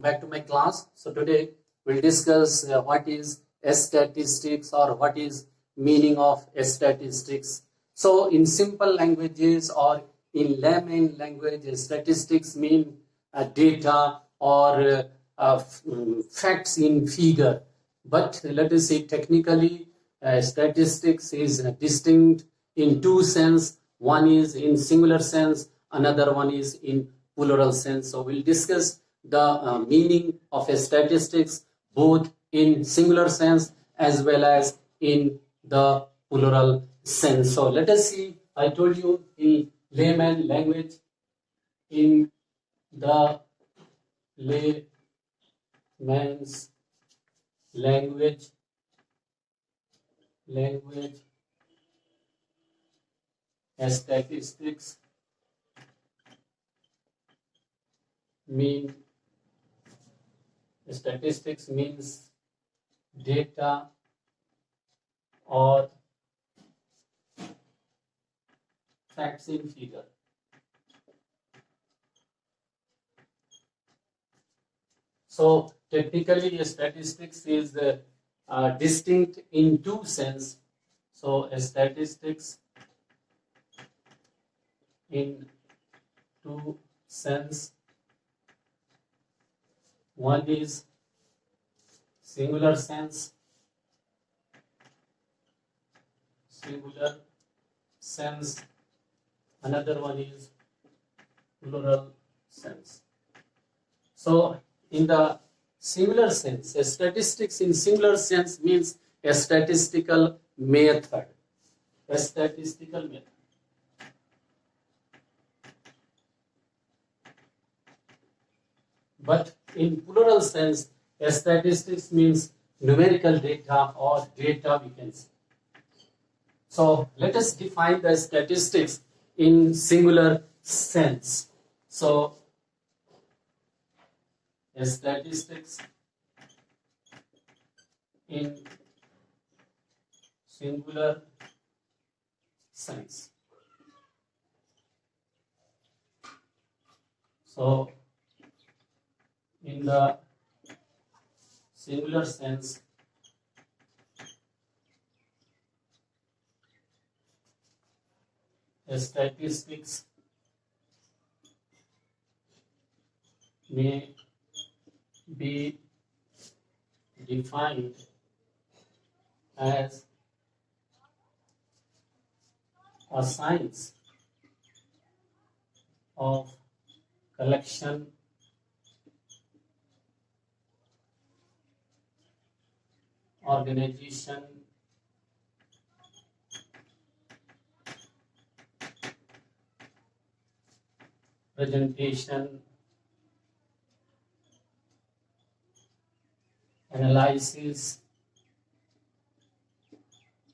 Back to my class. So today we'll discuss what is statistics or what is meaning of statistics. So in simple languages or in layman language, statistics mean data or facts in figure. But let us say technically, statistics is distinct in two sense. One is in singular sense, another one is in plural sense. So we'll discuss the meaning of statistics both in singular sense as well as in the plural sense. So let us see. I told you in layman language, in the layman's language statistics means data or facts in figure. So technically, statistics is distinct in two sense. So statistics in two sense. One is singular sense, another one is plural sense. So in the singular sense, statistics in singular sense means a statistical method. But in plural sense, statistics means numerical data or data, we can say. So let us define the statistics in singular sense. So statistics in singular sense. So in the singular sense, statistics may be defined as a science of collection, organization, presentation, analysis,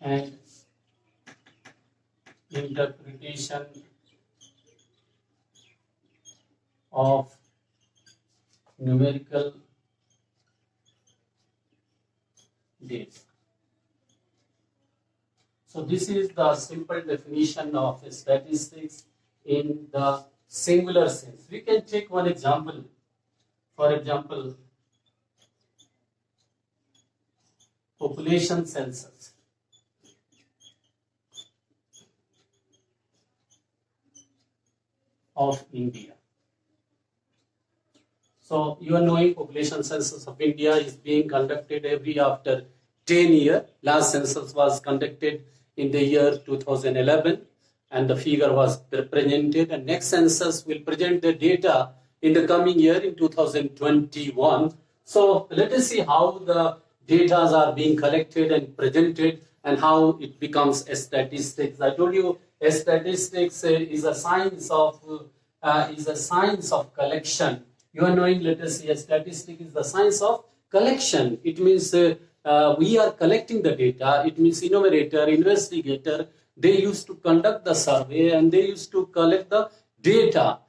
and interpretation of numerical data. So this is the simple definition of statistics in the singular sense. We can take one example. For example, population census. Of India. So you are knowing population census of India is being conducted every after 10 years. Last census was conducted in the year 2011 and the figure was presented, and next census will present the data in the coming year in 2021. So let us see how the data are being collected and presented and how it becomes a statistics. I told you statistics is a science of collection. You are knowing, let us say, a statistic is the science of collection. It means we are collecting the data. It means enumerator, investigator, they used to conduct the survey and they used to collect the data.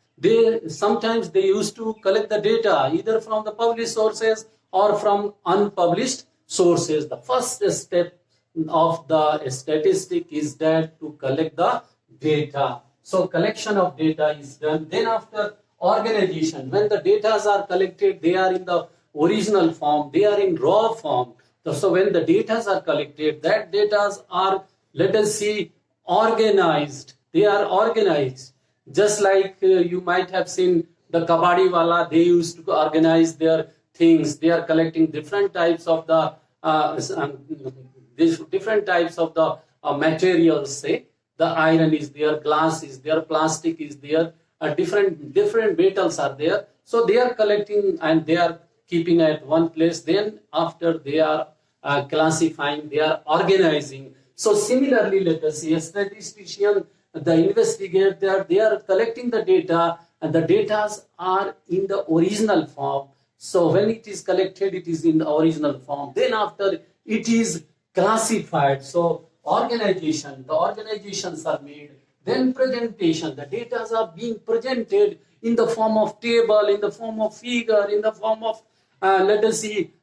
Sometimes they used to collect the data either from the published sources or from unpublished sources. The first step of the statistic is that to collect the data. So collection of data is done. Then after organization. When the data are collected, they are in the original form, they are in raw form. So when the data are collected, that data are, let us see, organized. They are organized. Just like you might have seen the kabadi wala, they used to organize their things. They are collecting different types of the different types of the materials. Say the iron is there, glass is there, plastic is there, different metals are there. So they are collecting and they are keeping at one place. Then after they are classifying, they are organizing. So similarly, let us see a statistician, the investigator, they are collecting the data, and the data are in the original form. So when it is collected, it is in the original form. Then after it is classified. So organization, the organizations are made. Then presentation, the data are being presented in the form of table, in the form of figure, in the form of let us see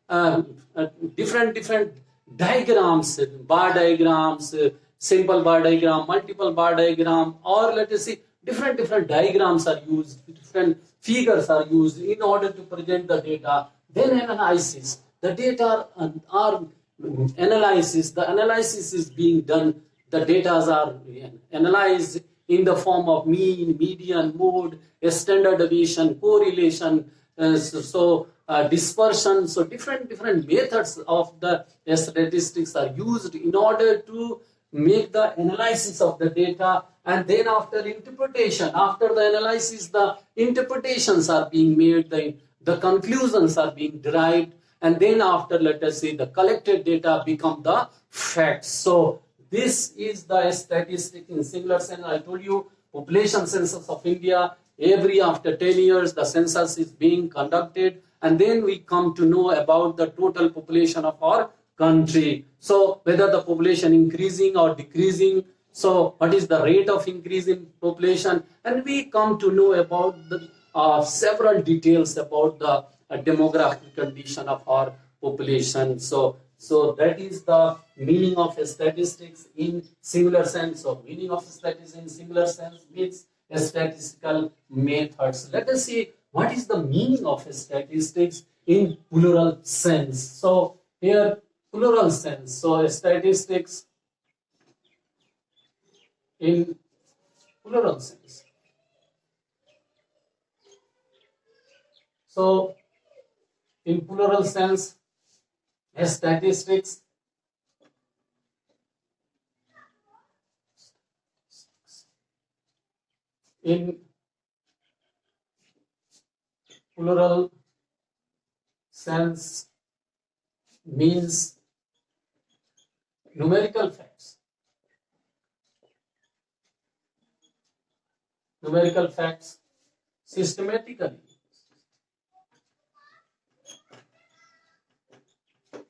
different diagrams, bar diagrams, simple bar diagram, multiple bar diagram, or let us see different diagrams are used, different figures are used in order to present the data. Then analysis, the data are analysis, the analysis is being done, the data are analyzed in the form of mean, median, mode, standard deviation, correlation, dispersion. So different methods of the statistics are used in order to make the analysis of the data. And then after interpretation, after the analysis, the interpretations are being made, the conclusions are being derived, and then after, let us say, the collected data become the facts. So this is the statistic in singular sense. I told you, population census of India, every after 10 years, the census is being conducted, and then we come to know about the total population of our country. So whether the population increasing or decreasing, so what is the rate of increase in population, and we come to know about the several details about the demographic condition of our population. So that is the meaning of statistics in singular sense. So meaning of statistics in singular sense means statistical methods. Let us see what is the meaning of statistics in plural sense. So here plural sense. So statistics in plural sense. So in plural sense, statistics in plural sense means numerical facts. Numerical facts systematically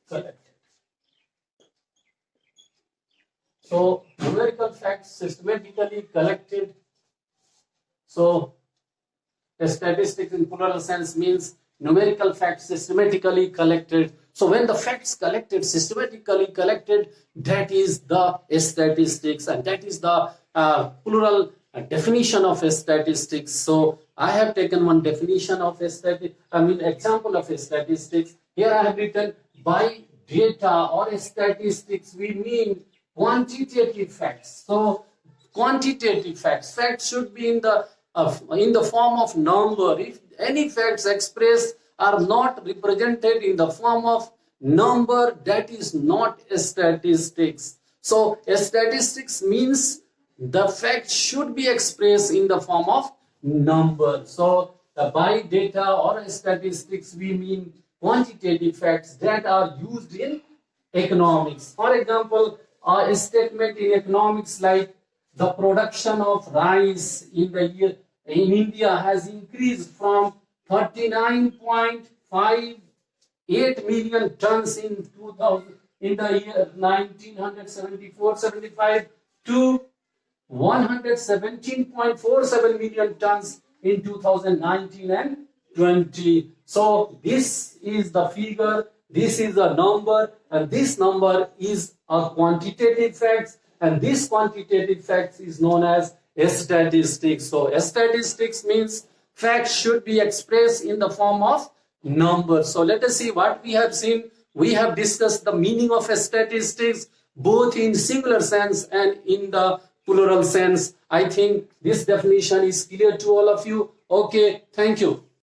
collected. So numerical facts systematically collected. So statistics in plural sense means numerical facts systematically collected. So when the facts collected, systematically collected, that is the statistics, and that is the plural definition of statistics. So I have taken one definition of example of statistics. Here I have written, by data or statistics we mean quantitative facts. So quantitative facts should be in the form of number. If any facts expressed are not represented in the form of number, that is not statistics. So statistics means the facts should be expressed in the form of number. So by data or statistics we mean quantitative facts that are used in economics. For example, a statement in economics like the production of rice in India has increased from 39.58 million tons in the year 1974-75 to 117.47 million tons in 2019 and 20. So this is the figure, this is the number, and this number is a quantitative facts, and this quantitative facts is known as statistics. So statistics means facts should be expressed in the form of numbers. So let us see what we have seen. We have discussed the meaning of statistics both in singular sense and in the plural sense. I think this definition is clear to all of you. Okay, thank you.